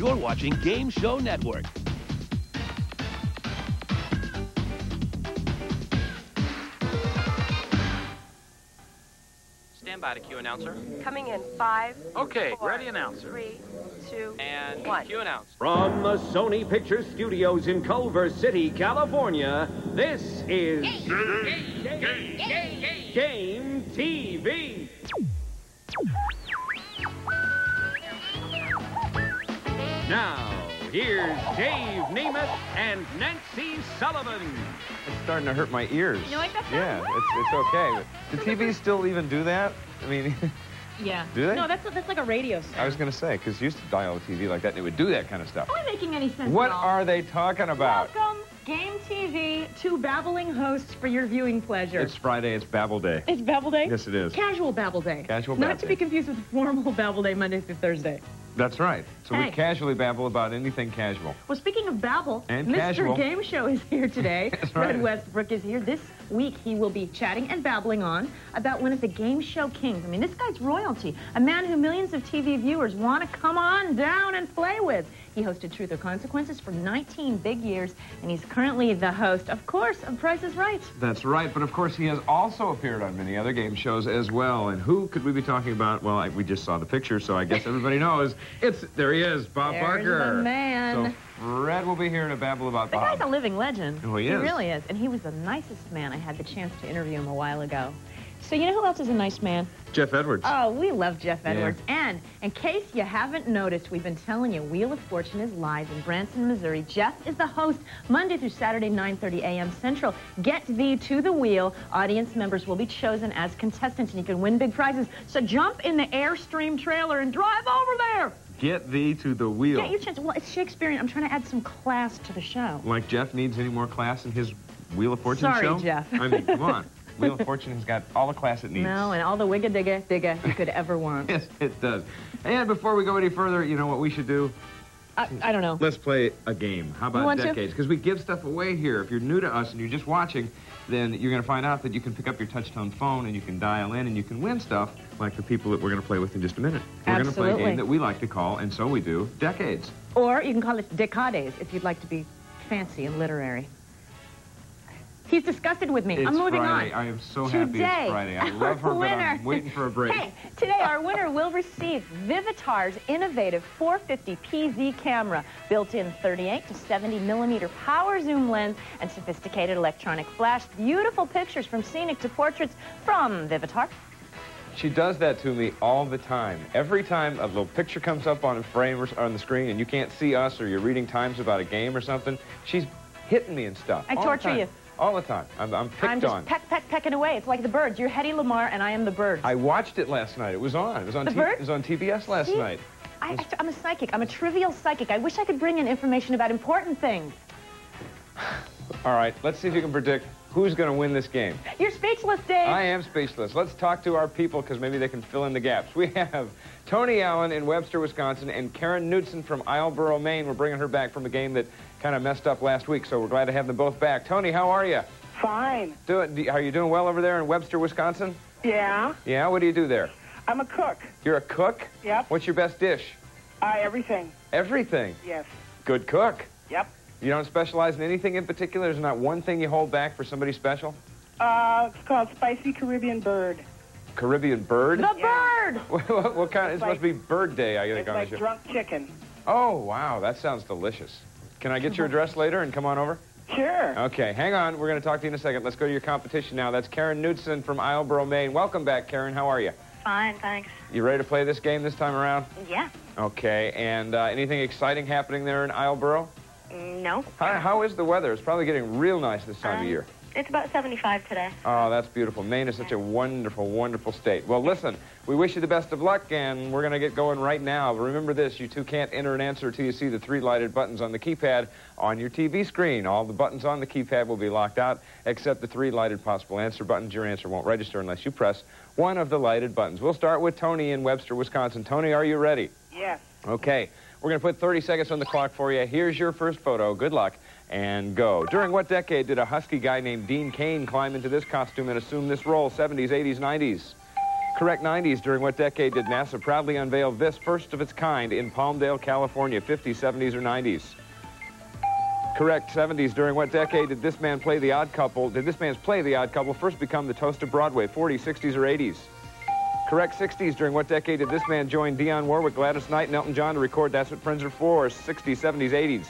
You're watching Game Show Network. Stand by to cue announcer. Coming in 5. Okay, 4, ready announcer. 3, 2, and 1. Cue announcer. From the Sony Pictures Studios in Culver City, California, this is Game TV. Now, here's Dave Nemeth and Nancy Sullivan. It's starting to hurt my ears. You like that sound? Yeah, it's okay. But do TVs still even do that? I mean, Yeah. do they? No, that's like a radio sound. I was going to say, because you used to dial a TV like that, and it would do that kind of stuff. Are we making any sense What at all? are they talking about? Welcome, Game TV, two babbling hosts for your viewing pleasure. It's Friday, it's Babble Day. It's Babble Day? Yes, it is. Casual Babble Day. Casual Not Babble to Day. be confused with formal Babble Day, Monday through Thursday. That's right. So Hey. we casually babble about anything casual. Well, speaking of babble, And Mr. casual. Game Show is here today. That's Fred right. Westbrook is here. This week he will be chatting and babbling on about one of the game show kings. I mean, this guy's royalty, a man who millions of TV viewers want to come on down and play with. He hosted Truth or Consequences for 19 big years, and he's currently the host, of course, of Price is Right. That's right, but of course he has also appeared on many other game shows as well. And who could we be talking about? Well, we just saw the picture, so I guess everybody knows. There he is, Bob There's Barker. the man. So Fred will be here to babble about The Bob. guy's a living legend. Oh, he is. really is. And he was the nicest man. I had the chance to interview him a while ago. So you know who else is a nice man? Jeff Edwards. Oh, we love Jeff Yeah. Edwards. And in case you haven't noticed, we've been telling you, Wheel of Fortune is live in Branson, Missouri. Jeff is the host Monday through Saturday, 9:30 a.m. Central. Get thee to the wheel. Audience members will be chosen as contestants, and you can win big prizes. So jump in the Airstream trailer and drive over there. Get thee to the wheel. Get your chance. Well, it's Shakespearean. I'm trying to add some class to the show. Like Jeff needs any more class in his Wheel of Fortune Sorry, show? Jeff. I mean, come on. Wheel of Fortune has got all the class it needs. No, and all the wigga-digga you could ever want. Yes, it does. And before we go any further, you know what we should do? I don't know. Let's play a game. How You about want to? decades? Because we give stuff away here. If you're new to us and you're just watching, then you're going to find out that you can pick up your touch-tone phone and you can dial in and you can win stuff like the people that we're going to play with in just a minute. We're going to play a Absolutely. game that we like to call, and so we do, Decades. Or you can call it decades if you'd like to be fancy and literary. He's disgusted with me. It's I'm moving Friday. on. I am so happy it's Friday. I love her, our but winner. I'm waiting for a break. Hey, today our winner will receive Vivitar's innovative 450PZ camera, built-in 38 to 70 millimeter power zoom lens, and sophisticated electronic flash. Beautiful pictures from scenic to portraits from Vivitar. She does that to me all the time. Every time a little picture comes up on a frame or on the screen and you can't see us or you're reading times about a game or something, she's hitting me and stuff. I all the torture time. you. All the time. I'm picked I'm just on. pecking away. It's like the birds. You're Hedy Lamarr, and I am the birds. I watched it last night. It was on. It was on, The birds? it was on TBS last See? night. I'm a psychic. I'm a trivial psychic. I wish I could bring in information about important things. All right, let's see if you can predict who's going to win this game. You're speechless, Dave. I am speechless. Let's talk to our people because maybe they can fill in the gaps. We have Tony Allen in Webster, Wisconsin, and Karen Knutson from Islesboro, Maine. We're bringing her back from a game that kind of messed up last week, so we're glad to have them both back. Tony, how are you? Fine. Are you doing well over there in Webster, Wisconsin? Yeah. Yeah? What do you do there? I'm a cook. You're a cook? Yep. What's your best dish? Everything. Everything. Yes. Good cook. Yep. You don't specialize in anything in particular? There's not one thing you hold back for somebody special? It's called Spicy Caribbean Bird. Caribbean bird? The bird! What kind? It's supposed to be Bird Day, I think, It's on like the show. drunk chicken. Oh, wow. That sounds delicious. Can I get your address later and come on over? Sure. Okay, hang on. We're going to talk to you in a second. Let's go to your competition now. That's Karen Knutson from Islesboro, Maine. Welcome back, Karen. How are you? Fine, thanks. You ready to play this game this time around? Yeah. Okay, and anything exciting happening there in Islesboro? No. How is the weather? It's probably getting real nice this time of year. It's about 75 today. Oh, that's beautiful. Maine is such a wonderful, wonderful state. Well, listen, we wish you the best of luck, and we're going to get going right now. But remember this, you two can't enter an answer until you see the three lighted buttons on the keypad on your TV screen. All the buttons on the keypad will be locked out, except the three lighted possible answer buttons. Your answer won't register unless you press one of the lighted buttons. We'll start with Tony in Webster, Wisconsin. Tony, are you ready? Yes. Okay. We're going to put 30 seconds on the clock for you. Here's your first photo. Good luck. And go. During what decade did a husky guy named Dean Cain climb into this costume and assume this role? 70s, 80s, 90s? Correct 90s. During what decade did NASA proudly unveil this first of its kind in Palmdale, California? 50s, 70s, or 90s? Correct 70s. During what decade did this man play The Odd Couple? Did this man's play The Odd Couple first become the toast of Broadway? 40s, 60s, or 80s? Correct 60s. During what decade did this man join Dionne Warwick, Gladys Knight, and Elton John to record That's What Friends Are For? 60s, 70s, 80s.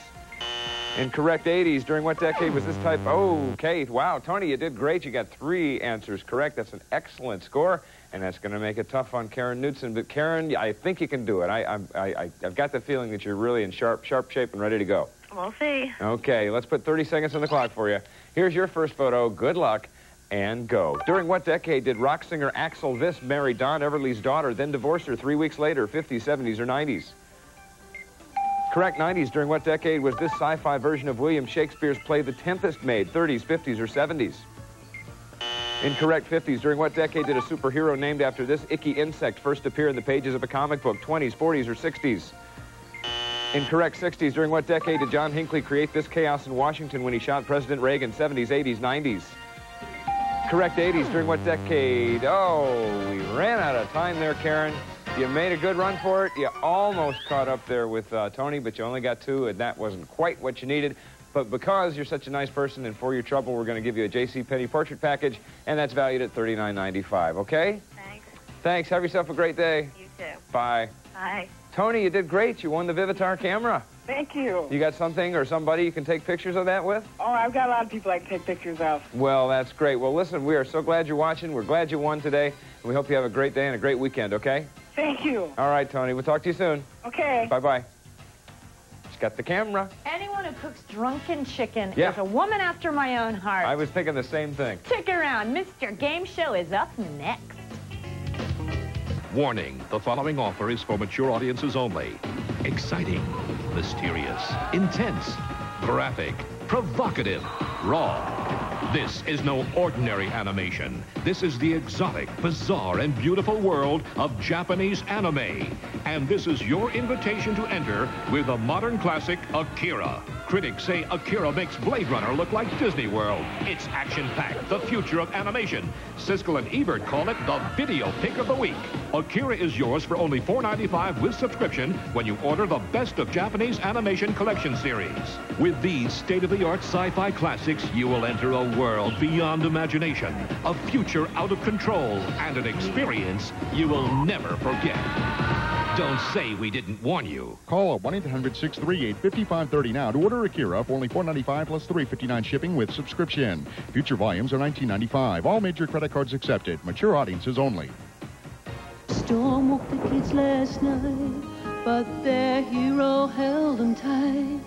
Incorrect 80s. During what decade was this type? Oh, Kate. Wow, Tony, you did great. You got 3 answers correct. That's an excellent score, and that's going to make it tough on Karen Knutson. But Karen, I think you can do it. I've got the feeling that you're really in sharp shape and ready to go. We'll see. Okay, let's put 30 seconds on the clock for you. Here's your first photo. Good luck, and go. During what decade did rock singer Axl Viss marry Don Everly's daughter, then divorce her 3 weeks later? 50s, 70s, or 90s? Correct 90s. During what decade was this sci-fi version of William Shakespeare's play The Tempest made? 30s, 50s, or 70s? Incorrect 50s. During what decade did a superhero named after this icky insect first appear in the pages of a comic book? 20s, 40s, or 60s? Incorrect 60s. During what decade did John Hinckley create this chaos in Washington when he shot President Reagan? 70s, 80s, 90s? Correct 80s. During what decade? Oh, we ran out of time there, Karen. You made a good run for it. You almost caught up there with Tony, but you only got 2, and that wasn't quite what you needed. But because you're such a nice person and for your trouble, we're going to give you a JCPenney portrait package, and that's valued at $39.95, okay? Thanks. Thanks. Have yourself a great day. You too. Bye. Bye. Tony, you did great. You won the Vivitar camera. Thank you. You got something or somebody you can take pictures of that with? Oh, I've got a lot of people I can take pictures of. Well, that's great. Well, listen, we are so glad you're watching. We're glad you won today, and we hope you have a great day and a great weekend, okay? Thank you. All right, Tony. We'll talk to you soon. Okay. Bye-bye. She's got the camera. Anyone who cooks drunken chicken Yeah. is a woman after my own heart. I was thinking the same thing. Stick around. Mr. Game Show is up next. Warning, the following offer is for mature audiences only. Exciting, mysterious, intense, graphic, provocative, raw. This is no ordinary animation. This is the exotic, bizarre, and beautiful world of Japanese anime. And this is your invitation to enter with the modern classic, Akira. Critics say Akira makes Blade Runner look like Disney World. It's action-packed, the future of animation. Siskel and Ebert call it the video pick of the week. Akira is yours for only $4.95 with subscription when you order the Best of Japanese Animation Collection Series. With these state-of-the-art sci-fi classics, you will enter a world beyond imagination, a future out of control, and an experience you will never forget. Don't say we didn't warn you. Call 1-800-638-5530 now to order Akira for only $4.95 plus $3.59 shipping with subscription. Future volumes are $19.95. All major credit cards accepted. Mature audiences only. Storm woke the kids last night, but their hero held them tight.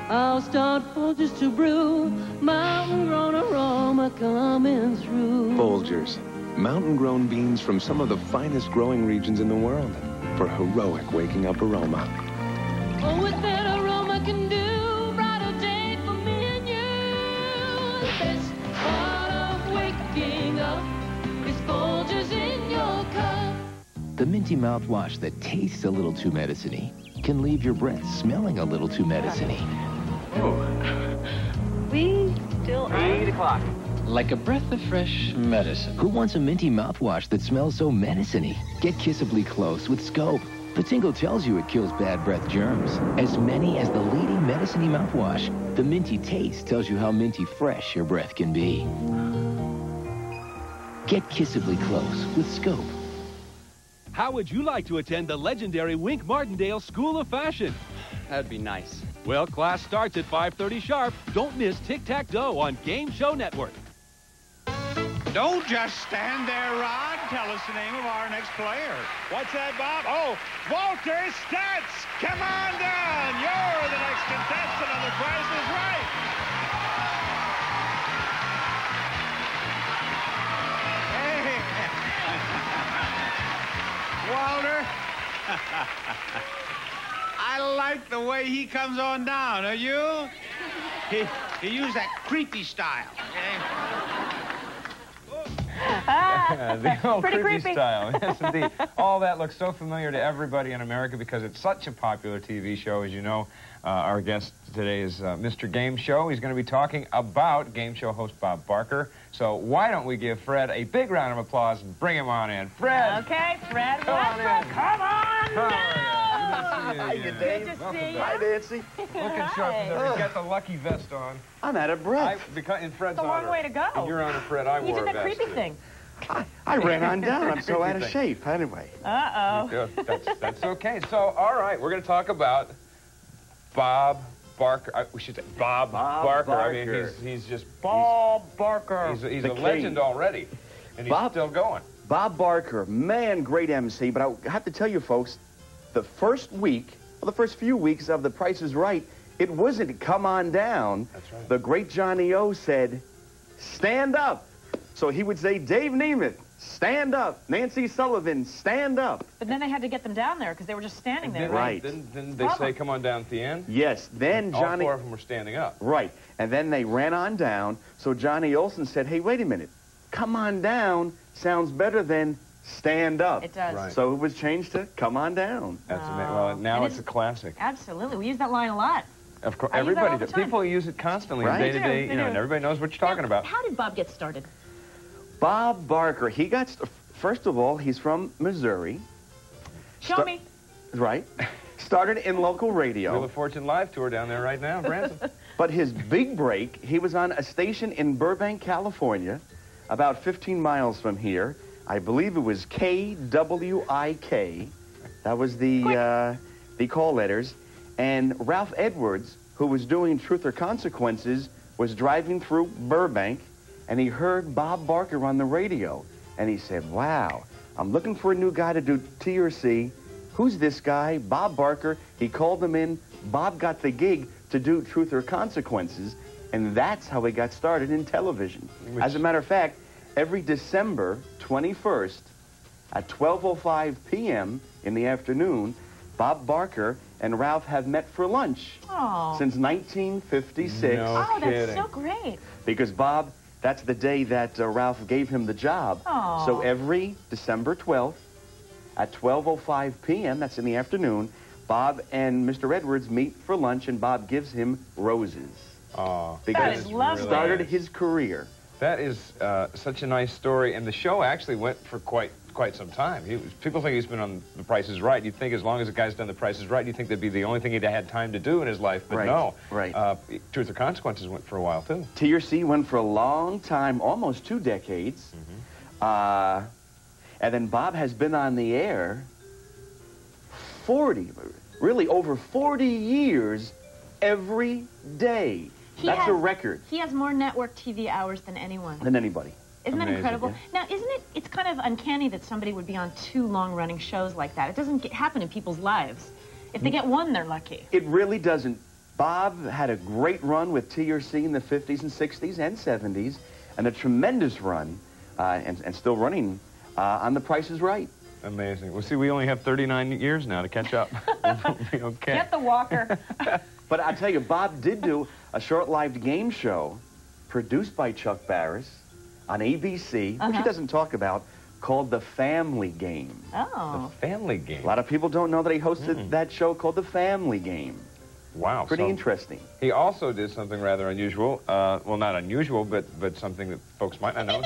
I'll start Folgers to brew, mountain-grown aroma coming through. Folgers, mountain-grown beans from some of the finest growing regions in the world for heroic waking up aroma. Oh, what that aroma can do, brighter day for me and you. The best part of waking up is Folgers in your cup. The minty mouthwash that tastes a little too medicine-y can leave your breath smelling a little too medicine-y. We still are. 8 o'clock. Like a breath of fresh medicine. Who wants a minty mouthwash that smells so medicine-y? Get kissably close with Scope. The tingle tells you it kills bad breath germs. As many as the leading medicine-y mouthwash. The minty taste tells you how minty fresh your breath can be. Get kissably close with Scope. How would you like to attend the legendary Wink Martindale School of Fashion? That'd be nice. Well, class starts at 5:30 sharp. Don't miss Tic-Tac-Toe on Game Show Network. Don't just stand there, Rod. Tell us the name of our next player. What's that, Bob? Oh, Walter Stutz. Come on down. You're the next contestant on The Price is Right. Hey. Walter. I like the way he comes on down, are you? He used that creepy style, okay? The old Pretty creepy creepy. style. Yes, indeed. All that looks so familiar to everybody in America because it's such a popular TV show. As you know, our guest today is Mr. Game Show. He's going to be talking about game show host Bob Barker. So why don't we give Fred a big round of applause and bring him on in. Fred! Okay, Fred Come on in. Come on How now! are you? Good to see you. Hi, Nancy. Looking sharp as ever. He's got the lucky vest on. I'm out of breath. In Fred's It's a long honor. way to go. In your honor, Fred, I You wore did a that vest. creepy thing. I ran on down. I'm so out of shape. Anyway. Uh-oh. Yeah, that's okay. So, all right, we're going to talk about Bob Barker. We should say Bob Barker. I mean, he's just Bob Barker. He's The a king. legend already, and he's still going. Bob Barker, man, great MC. But I have to tell you, folks, the first few weeks of The Price is Right, it wasn't come on down. That's right. The great Johnny O said, stand up. So he would say, Dave Nemeth, stand up. Nancy Sullivan, stand up. But then they had to get them down there because they were just standing there. Right. Didn't they say, come on down at the end? Yes, then Johnny... All four of them were standing up. Right. And then they ran on down. So Johnny Olson said, hey, wait a minute. Come on down sounds better than stand up. It does. Right. So it was changed to come on down. That's amazing. Well, now And it's a classic. Absolutely. We use that line a lot. Of course, I use that all everybody the does. time. People use it constantly, Right. day to They day, do, you know, they and do. everybody knows what you're talking about. How did Bob get started? Bob Barker, he got... First of all, he's from Missouri. Show me. Right. Started in local radio. Wheel of Fortune live tour down there right now, Branson. But his big break, he was on a station in Burbank, California, about 15 miles from here. I believe it was KWIK. That was the call letters. And Ralph Edwards, who was doing Truth or Consequences, was driving through Burbank, and he heard Bob Barker on the radio. And he said, wow, I'm looking for a new guy to do TRC. Who's this guy? Bob Barker. He called him in. Bob got the gig to do Truth or Consequences, and that's how he got started in television. As a matter of fact, every December 21st at 12:05 p.m. in the afternoon, Bob Barker and Ralph have met for lunch since 1956. Oh, that's so great. Because Bob, that's the day that Ralph gave him the job. Aw. So every December 12th at 12:05 p.m., that's in the afternoon, Bob and Mr. Edwards meet for lunch, and Bob gives him roses. Oh, That is lovely. Started his career. That is such a nice story, and the show actually went for quite some time. People think he's been on The Price is Right. You'd think as long as a guy's done The Price is Right, you'd think that'd be the only thing he'd had time to do in his life, but Right, no. right. Truth or Consequences went for a while, too. TRC went for a long time, almost 2 decades. And then Bob has been on the air really over 40 years every day. That's a record. He has more network TV hours than anyone. Than anybody. Isn't that Amazing, incredible? yeah. Now, isn't it, it's kind of uncanny that somebody would be on 2 long-running shows like that. It doesn't happen in people's lives. If they get one, they're lucky. It really doesn't. Bob had a great run with TRC in the 50s and 60s and 70s, and a tremendous run, and still running, on The Price is Right. Amazing. Well, see, we only have 39 years now to catch up. We'll be okay. Get the walker. But I tell you, Bob did do a short-lived game show produced by Chuck Barris on ABC, which he doesn't talk about, called The Family Game. Oh. The Family Game. A lot of people don't know that he hosted that show called The Family Game. Wow. Pretty so interesting. He also did something rather unusual. Well, not unusual, but something that folks might not know.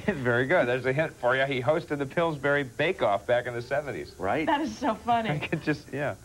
Very good. There's a hint for you. He hosted the Pillsbury Bake Off back in the 70s. Right. That is so funny. I could just, yeah.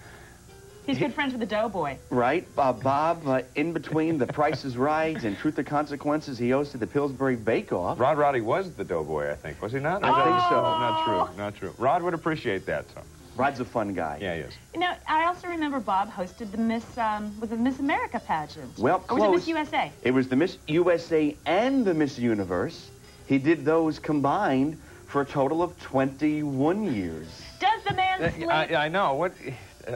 He's good friends with the Doughboy. Right. Bob, in between The Price is Right and Truth or Consequences, he hosted the Pillsbury Bake Off. Rod Roddy was the Doughboy, I think. Was he not? I think so. Not true. Not true. Rod would appreciate that, so. Rod's a fun guy. Yeah, he is. Now, I also remember Bob hosted the Miss America pageant. Well, Or was it Miss USA? It was the Miss USA and the Miss Universe. He did those combined for a total of 21 years. Does the man sleep? I know. What?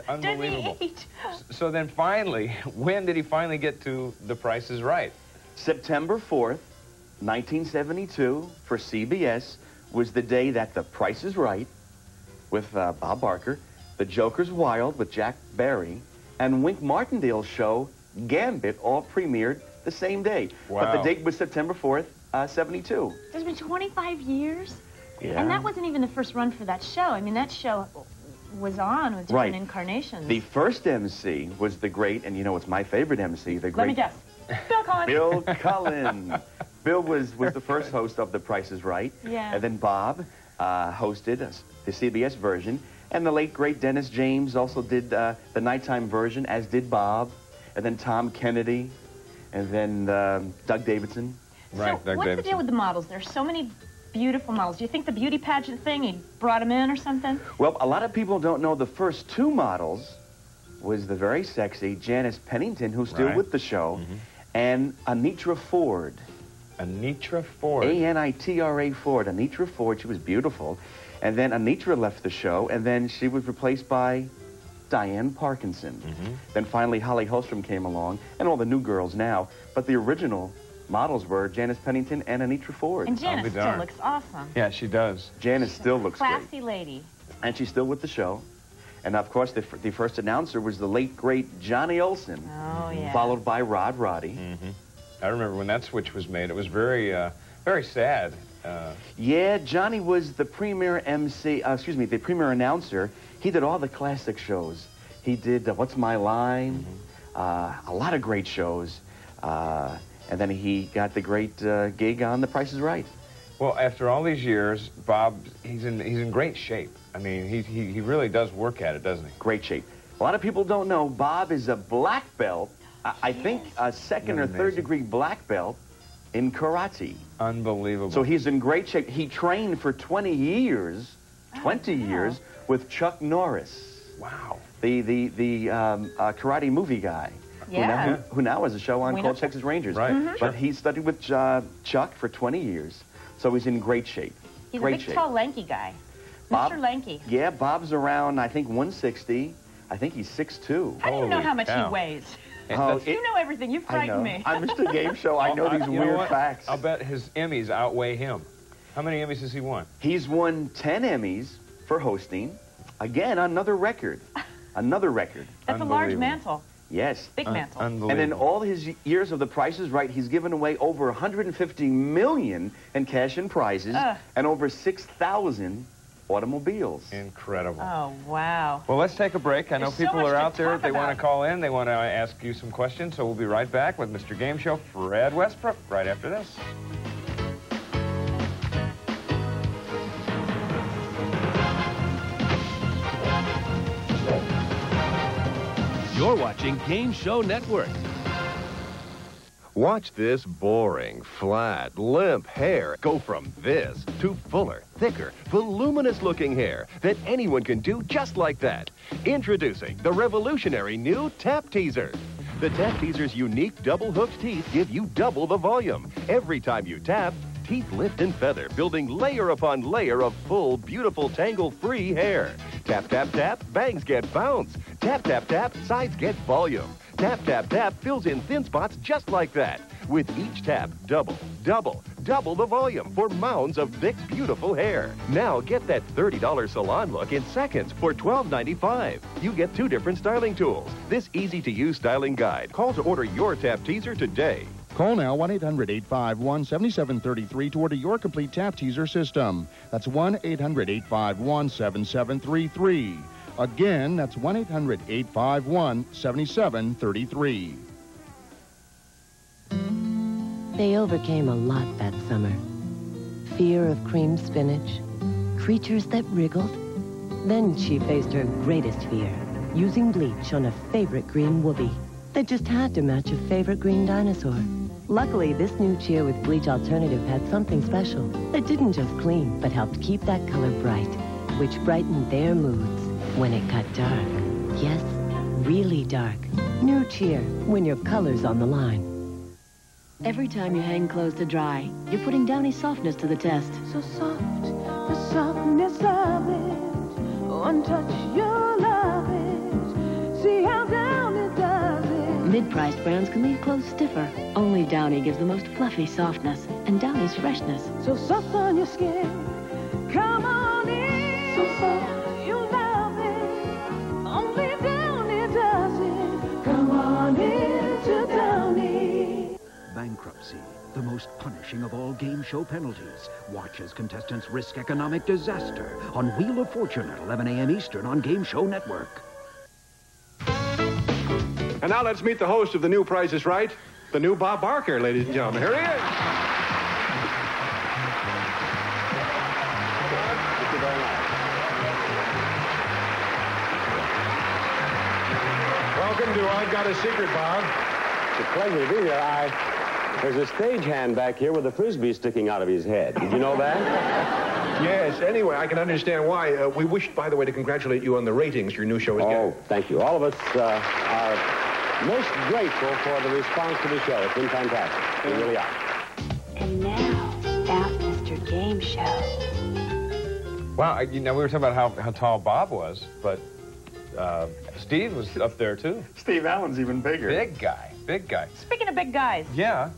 Unbelievable. Does he eat? So then finally, when did he finally get to The Price is Right? September 4th, 1972, for CBS, was the day that The Price is Right, with Bob Barker, The Joker's Wild with Jack Barry, and Wink Martindale's show, Gambit, all premiered the same day. Wow. But the date was September 4th, 72. It's been 25 years? Yeah. And that wasn't even the first run for that show. I mean, that show was on with different incarnations. The first MC was the great, and you know, it's my favorite MC, the great... Let me guess. Bill Cullen. Bill Cullen. Bill was the first host of The Price is Right. Yeah. And then Bob hosted the CBS version. And the late, great Dennis James also did the nighttime version, as did Bob. And then Tom Kennedy. And then Doug Davidson. Right, so what's the deal with the models? There's so many beautiful models. Do you think the beauty pageant thing, he brought them in or something? Well, a lot of people don't know the first two models was the very sexy Janice Pennington, who's still with the show, and Anitra Ford. Anitra Ford. A-N-I-T-R-A Ford. Anitra Ford. She was beautiful. And then Anitra left the show, and then she was replaced by Diane Parkinson. Then finally Holly Holstrom came along, and all the new girls now. But the original models were Janice Pennington and Anitra Ford. And Janice still looks awesome. Yeah, she does. Janice still looks great. Classy lady. And she's still with the show. And, of course, the first announcer was the late, great Johnny Olson. Oh, yeah. Followed by Rod Roddy. I remember when that switch was made. It was very, very sad. Yeah, Johnny was the premier MC, the premier announcer. He did all the classic shows. He did What's My Line, a lot of great shows. And then he got the great gig on The Price is Right. Well, after all these years, Bob, he's in great shape. I mean, he really does work at it, doesn't he? Great shape. A lot of people don't know Bob is a black belt, I think a second or third degree black belt in karate. Unbelievable. So he's in great shape. He trained for 20 years, years, with Chuck Norris. Wow. The karate movie guy. Yeah. Who now has a show on called Texas Rangers. Right. But he studied with Chuck for 20 years, so he's in great shape. He's great a big, shape. tall, lanky guy. Bob, Mr. Lanky. Yeah, Bob's around, I think, 160. I think he's 6'2". How do you know how much he weighs? Oh, you know everything. You frighten me. I'm Mr. Game Show. I know these weird facts. I'll bet his Emmys outweigh him. How many Emmys has he won? He's won 10 Emmys for hosting. Again, another record. Another record. That's a large mantle. Yes. Big mantle. And in all his years of The Price is Right, he's given away over $150 million in cash and prizes and over 6,000 automobiles. Incredible. Oh, wow. Well, let's take a break. I know There's so people much are to out there. talk They want about. to call in. They want to ask you some questions. So we'll be right back with Mr. Game Show, Fred Westbrook, right after this. You're watching Game Show Network. Watch this boring, flat, limp hair go from this to fuller, thicker, voluminous-looking hair that anyone can do just like that. Introducing the revolutionary new Tap Teaser. The Tap Teaser's unique double-hooked teeth give you double the volume. Every time you tap, teeth lift and feather, building layer upon layer of full, beautiful, tangle-free hair. Tap, tap, tap, bangs get bounce. Tap, tap, tap, sides get volume. Tap, tap, tap fills in thin spots just like that. With each tap, double the volume for mounds of thick, beautiful hair. Now get that $30 salon look in seconds for $12.95. You get 2 different styling tools. This easy-to-use styling guide. Call to order your Tap Teaser today. Call now 1-800-851-7733 to order your complete Tap Teaser system. That's 1-800-851-7733. Again, that's 1-800-851-7733. They overcame a lot that summer. Fear of cream spinach, creatures that wriggled. Then she faced her greatest fear, using bleach on a favorite green whoopee that just had to match a favorite green dinosaur. Luckily, this new cheer with bleach alternative had something special that didn't just clean, but helped keep that color bright, which brightened their moods when it got dark. Yes, really dark. New cheer, when your color's on the line. Every time you hang clothes to dry, you're putting Downy's softness to the test. So soft, the softness of it. One touch, you'll love it. See how Downy does it. Mid-priced brands can leave clothes stiffer. Only Downy gives the most fluffy softness and Downy's freshness. So soft on your skin. Come on in. So soft, you'll love it. Only Downy does it. Come on in to Downy. Bankruptcy, the most punishing of all game shows. show penalties. Watch as contestants risk economic disaster on Wheel of Fortune at 11 a.m. Eastern on Game Show Network. And now let's meet the host of the new Price is Right, the new Bob Barker, ladies and gentlemen. Here he is. Thank you very much. Welcome to I've Got a Secret, Bob. It's a pleasure to be here. There's a stagehand back here with a Frisbee sticking out of his head. Did you know that? Yes, anyway, I can understand why. We wish, by the way, to congratulate you on the ratings your new show is getting. Oh, thank you. All of us are most grateful for the response to the show. It's been fantastic. We really are. And now, that Mr. Game Show. Wow, we were talking about how tall Bob was, but Steve was up there, too. Steve Allen's even bigger. Big guy, big guy. Speaking of big guys. Yeah.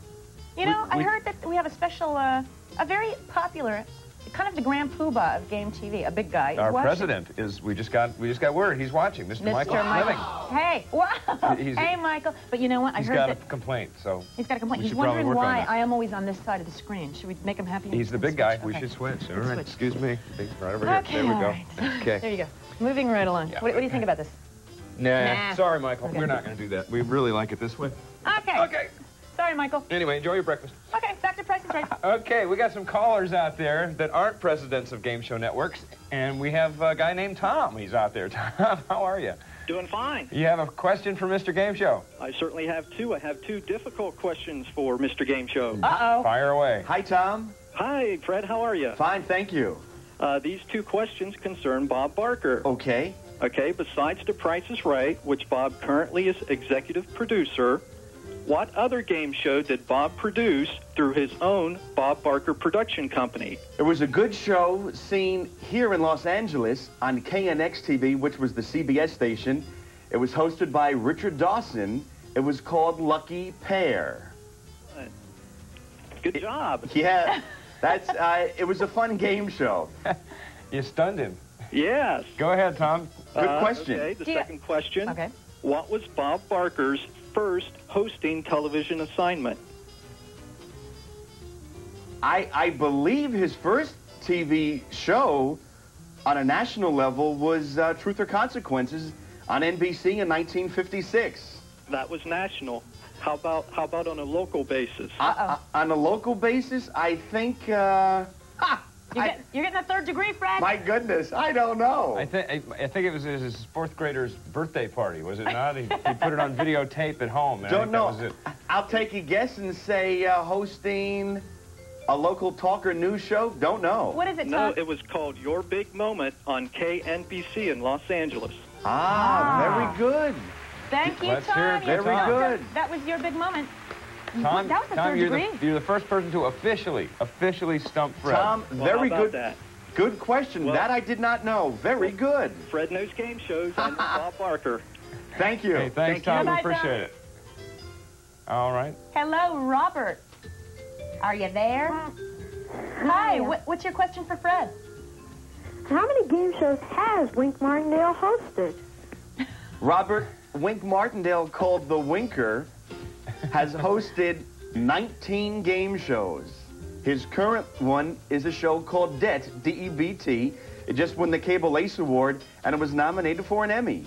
You know, I heard that we have a special, a very popular, kind of the Grand Poobah of game TV, a big guy. Our president is, we just got word, he's watching, Mr. Michael Fleming. Hey, wow. Hey, Michael. But you know what? I heard that... He's got a complaint, so... He's got a complaint. He's wondering why I am always on this side of the screen. Should we make him happy? He's the big guy. We should switch. All right, excuse me. Right over here. There we go. Okay. There you go. Moving right along. Yeah, what do you think about this? Nah. Sorry, Michael. Okay. We're not going to do that. We really like it this way. Okay. Okay. Sorry, Michael. Anyway, enjoy your breakfast. Okay, back to Price is Right. Okay, we got some callers out there that aren't presidents of game show networks, and we have a guy named Tom. He's out there. Tom, how are you? Doing fine. You have a question for Mr. Game Show? I certainly have two. I have two difficult questions for Mr. Game Show. Uh-oh. Fire away. Hi, Tom. Hi, Fred. How are you? Fine, thank you. These two questions concern Bob Barker. Okay. Okay, besides The Price is Right, which Bob currently is executive producer, what other game show did Bob produce through his own Bob Barker production company? It was a good show seen here in Los Angeles on KNX-TV, which was the CBS station. It was hosted by Richard Dawson. It was called Lucky Pair. Good job. Yeah, that's. It was a fun game show. You stunned him. Yes. Go ahead, Tom. Good question. Okay, the second question. Okay. What was Bob Barker's first hosting television assignment? I believe his first TV show on a national level was Truth or Consequences on NBC in 1956. That was national. How about on a local basis? On a local basis, I think... You're getting a third degree, Fred? My goodness, I don't know. I think it was his fourth grader's birthday party, was it not? He put it on videotape at home. Don't know. That was it. I'll take a guess and say hosting a local talk or news show. Don't know. What is it, Tom? No, it was called Your Big Moment on KNBC in Los Angeles. Very good. Thank you, Let's Tom. hear it for Very Tom. good. That was your big moment. Tom, that was the third degree. You're the first person to officially stump Fred. Tom, very good. That? Good question. Well, that I did not know. Very good. Fred knows game shows. I'm Bob Barker. Thank you. Hey, thanks, Tom. We appreciate it. All right. Hello, Robert. Are you there? Hi. What's your question for Fred? How many game shows has Wink Martindale hosted? Robert, Wink Martindale, called the Winker, has hosted 19 game shows. His current one is a show called Det, D-E-B-T. It just won the Cable Ace Award, and it was nominated for an Emmy.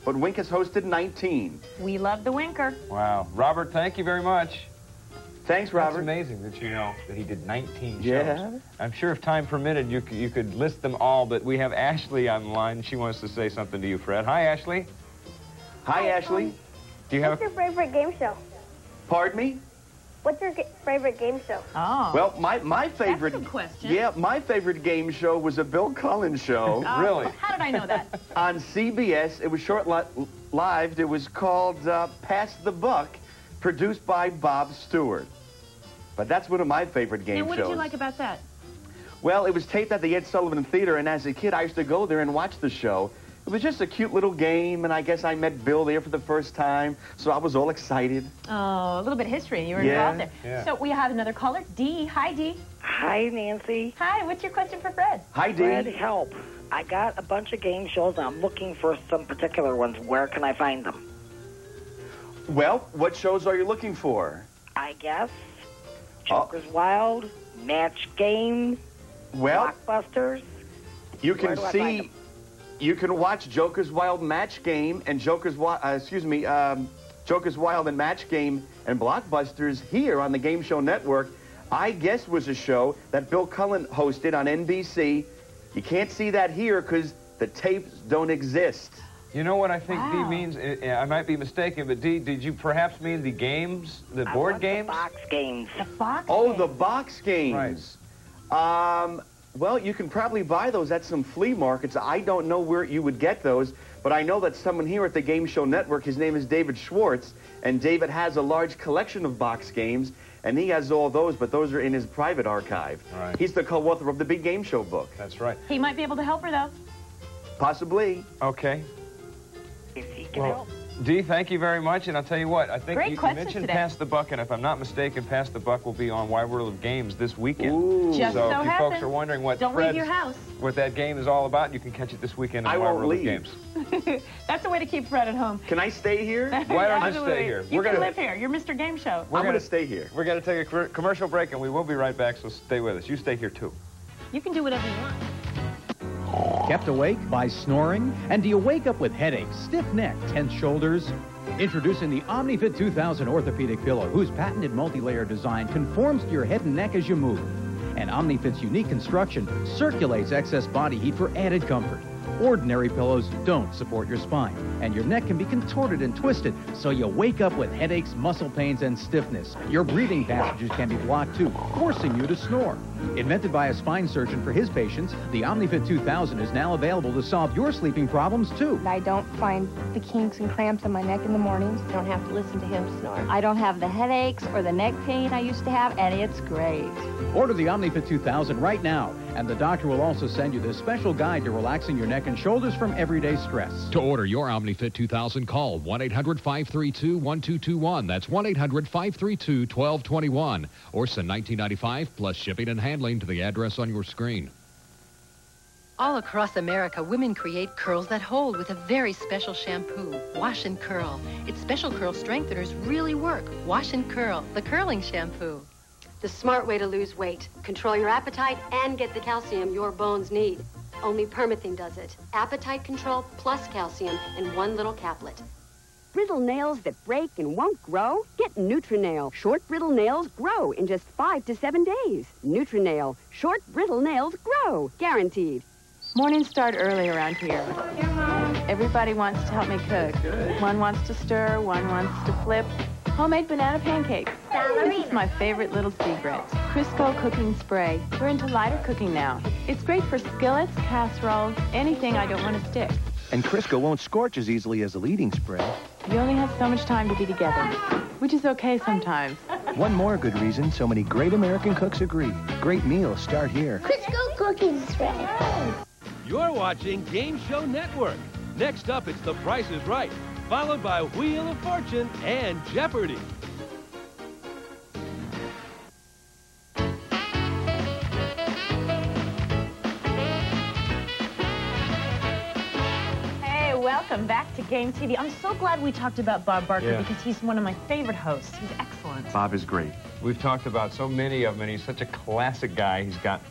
But Wink has hosted 19. We love the Winker. Wow. Robert, thank you very much. Thanks, Robert. That's amazing that you know that he did 19 shows. Yeah. I'm sure if time permitted, you could list them all, but we have Ashley on the line. She wants to say something to you, Fred. Hi, Ashley. Hi, Ashley. Do you have What's your favorite game show? Pardon me? What's your favorite game show? Oh. Well, my favorite... That's a good question. Yeah, my favorite game show was a Bill Collins show. Really? How did I know that? On CBS. It was short-lived. It was called Pass the Buck, produced by Bob Stewart. But that's one of my favorite game shows. And what did you like about that? Well, it was taped at the Ed Sullivan Theater, and as a kid, I used to go there and watch the show. It was just a cute little game, and I guess I met Bill there for the first time, so I was all excited. Oh, a little bit of history. You were involved there. Yeah. So we have another caller, Dee. Hi, Dee. Hi, Nancy. Hi, what's your question for Fred? Hi, Dee. Fred, help. I got a bunch of game shows, and I'm looking for some particular ones. Where can I find them? Well, what shows are you looking for? I guess Joker's Wild, Match Game, Well, Blockbusters. you Where can do I find see, you can watch Joker's Wild Match Game and Joker's Wild and Match Game and Blockbusters here on the Game Show Network. I Guess was a show that Bill Cullen hosted on NBC. You can't see that here because the tapes don't exist. You know what I think Dee means? I might be mistaken, but Dee, did you perhaps mean the games, the board games? The box games. The box Oh, the box games. Right. Well, you can probably buy those at some flea markets. I don't know where you would get those, but I know that someone here at the Game Show Network, his name is David Schwartz, and David has a large collection of box games, and he has all those, but those are in his private archive. Right. He's the co-author of the Big Game Show book. That's right. He might be able to help her, though. Possibly. Okay. If he can Well, help. Dee, thank you very much, and I'll tell you what, I think Great you questions mentioned today. Pass the Buck, and if I'm not mistaken, Pass the Buck will be on Wide World of Games this weekend. Ooh. Just so so if you happens. folks are wondering what Don't Fred's, leave your house. what that game is all about, you can catch it this weekend on I Wide won't World leave. of Games. That's a way to keep Fred at home. Can I stay here? Why don't you Absolutely. stay here? You can live here. You're Mr. Game Show. I'm going to stay here. We're going to take a commercial break, and we will be right back, so stay with us. You stay here, too. You can do whatever you want. Kept awake by snoring? And do you wake up with headaches, stiff neck, tense shoulders? Introducing the OmniFit 2000 orthopedic pillow, whose patented multi-layer design conforms to your head and neck as you move. And OmniFit's unique construction circulates excess body heat for added comfort. Ordinary pillows don't support your spine, and your neck can be contorted and twisted, so you wake up with headaches, muscle pains, and stiffness. Your breathing passages can be blocked too, forcing you to snore. Invented by a spine surgeon for his patients, the OmniFit 2000 is now available to solve your sleeping problems too. I don't find the kinks and cramps in my neck in the mornings. Don't have to listen to him snore. I don't have the headaches or the neck pain I used to have, and it's great. Order the OmniFit 2000 right now, and the doctor will also send you this special guide to relaxing your neck and shoulders from everyday stress. To order your OmniFit 2000, call 1-800-532-1221. That's 1-800-532-1221. Or send $19.95 plus shipping and handling to the address on your screen. All across America, women create curls that hold with a very special shampoo, Wash and Curl. Its special curl strengtheners really work. Wash and Curl, the curling shampoo. The smart way to lose weight. Control your appetite and get the calcium your bones need. Only Permethrin does it. Appetite control plus calcium in one little caplet. Brittle nails that break and won't grow? Get Nutrinail. Short brittle nails grow in just 5 to 7 days. Nutrinail. Short brittle nails grow. Guaranteed. Mornings start early around here. Everybody wants to help me cook. One wants to stir, one wants to flip. Homemade banana pancakes. This is my favorite little secret. Crisco cooking spray. We're into lighter cooking now. It's great for skillets, casseroles, anything I don't want to stick. And Crisco won't scorch as easily as a leading spray. You only have so much time to be together, which is okay sometimes. One more good reason so many great American cooks agree. Great meals start here. Crisco cooking spray. You're watching Game Show Network. Next up, it's The Price is Right, followed by Wheel of Fortune and Jeopardy. Hey, welcome back to Game TV. I'm so glad we talked about Bob Barker because he's one of my favorite hosts. He's excellent. Bob is great. We've talked about so many of them, and he's such a classic guy. He's got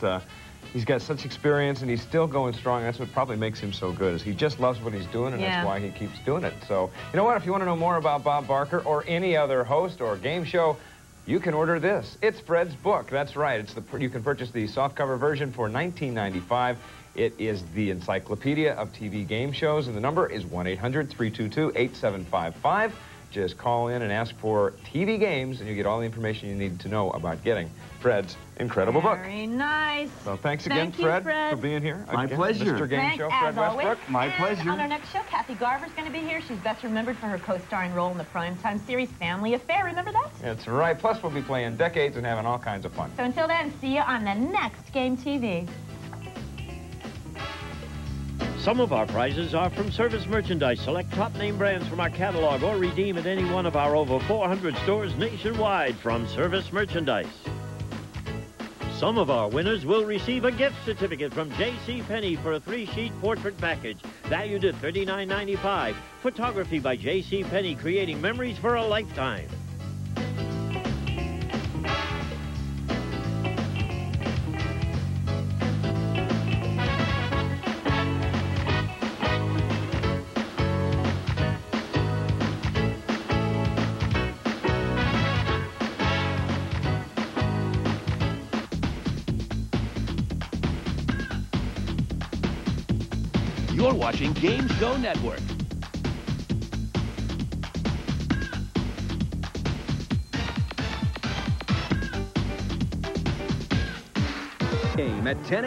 such experience, and he's still going strong. That's what probably makes him so good, is he just loves what he's doing, and that's why he keeps doing it. So, you know what? If you want to know more about Bob Barker or any other host or game show, you can order this. It's Fred's book. That's right. You can purchase the softcover version for $19.95. It is the Encyclopedia of TV Game Shows, and the number is 1-800-322-8755. Just call in and ask for TV Games, and you get all the information you need to know about getting Fred's incredible book. Very nice. So thanks again, Thank you, Fred, Fred, for being here. My pleasure. Mr. Game Show, as Fred always. Westbrook. My And pleasure. on our next show, Kathy Garver's going to be here. She's best remembered for her co-starring role in the primetime series Family Affair. Remember that? That's right. Plus, we'll be playing decades and having all kinds of fun. So until then, see you on the next Game TV. Some of our prizes are from Service Merchandise. Select top name brands from our catalog or redeem at any one of our over 400 stores nationwide from Service Merchandise. Some of our winners will receive a gift certificate from JCPenney for a 3-sheet portrait package valued at $39.95. Photography by JCPenney, creating memories for a lifetime. You're watching Game Show Network. Game at 10